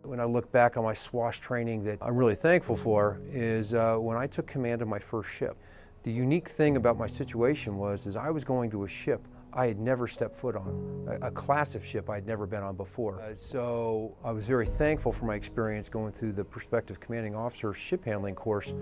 When I look back on my SWOS training, that I'm really thankful for is when I took command of my first ship. The unique thing about my situation was I was going to a ship I had never stepped foot on, a class of ship I had never been on before. So I was very thankful for my experience going through the prospective commanding officer ship handling course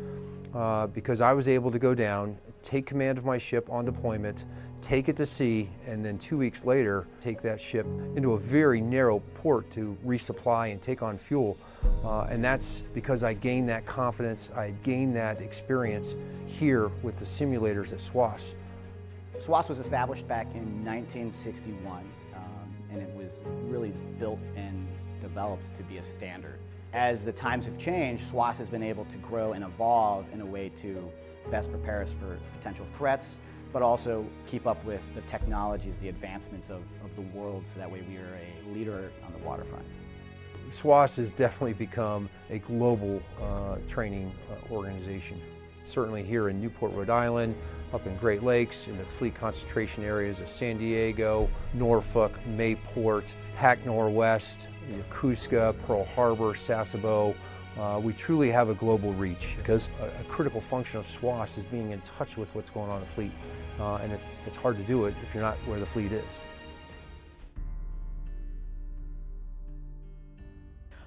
because I was able to go down, take command of my ship on deployment, take it to sea, and then 2 weeks later take that ship into a very narrow port to resupply and take on fuel. And that's because I gained that confidence, I gained that experience here with the simulators at SWOS. SWOS was established back in 1961, and it was really built and developed to be a standard. As the times have changed, SWOS has been able to grow and evolve in a way to best prepare us for potential threats, but also keep up with the technologies, the advancements of the world, so that way we are a leader on the waterfront. SWOS has definitely become a global training organization. Certainly here in Newport, Rhode Island, up in Great Lakes, in the fleet concentration areas of San Diego, Norfolk, Mayport, Pac Northwest, Yokosuka, Pearl Harbor, Sasebo. We truly have a global reach because a critical function of SWOS is being in touch with what's going on in the fleet. And it's hard to do it if you're not where the fleet is.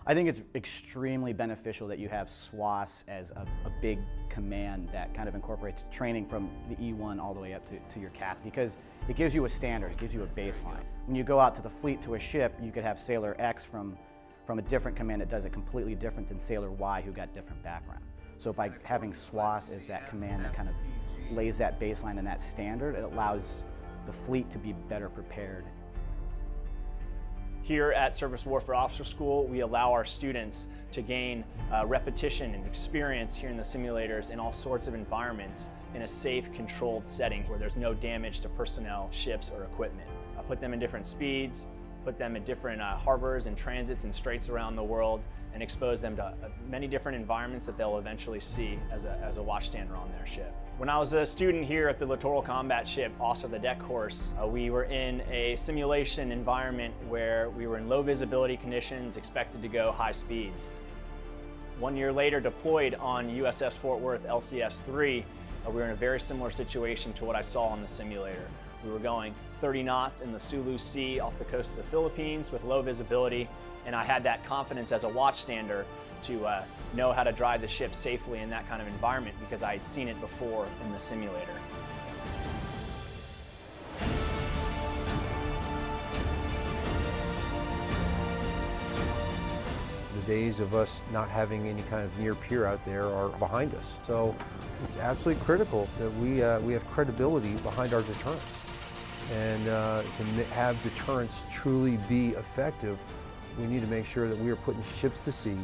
I think it's extremely beneficial that you have SWOS as a big command that kind of incorporates training from the E1 all the way up to your Capt, because it gives you a standard, it gives you a baseline. When you go out to the fleet to a ship, you could have Sailor X from a different command that does it completely different than Sailor Y who got different background. So by having SWOS as that command that kind of lays that baseline and that standard, it allows the fleet to be better prepared. Here at Surface Warfare Officer School, we allow our students to gain repetition and experience here in the simulators in all sorts of environments in a safe, controlled setting where there's no damage to personnel, ships, or equipment. I put them in different speeds, put them at different harbors and transits and straits around the world, and expose them to many different environments that they'll eventually see as a watchstander on their ship. When I was a student here at the Littoral Combat Ship, also the deck course, we were in a simulation environment where we were in low visibility conditions, expected to go high speeds. 1 year later, deployed on USS Fort Worth LCS-3, we were in a very similar situation to what I saw on the simulator. We were going 30 knots in the Sulu Sea off the coast of the Philippines with low visibility, and I had that confidence as a watchstander to know how to drive the ship safely in that kind of environment because I had seen it before in the simulator. The days of us not having any kind of near peer out there are behind us. So it's absolutely critical that we have credibility behind our deterrence. And to have deterrence truly be effective, we need to make sure that we are putting ships to sea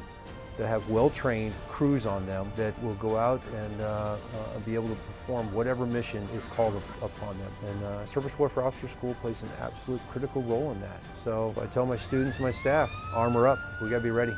that have well-trained crews on them that will go out and be able to perform whatever mission is called upon them. And Surface Warfare Officer School plays an absolute critical role in that. So I tell my students, my staff, armor up, we gotta be ready.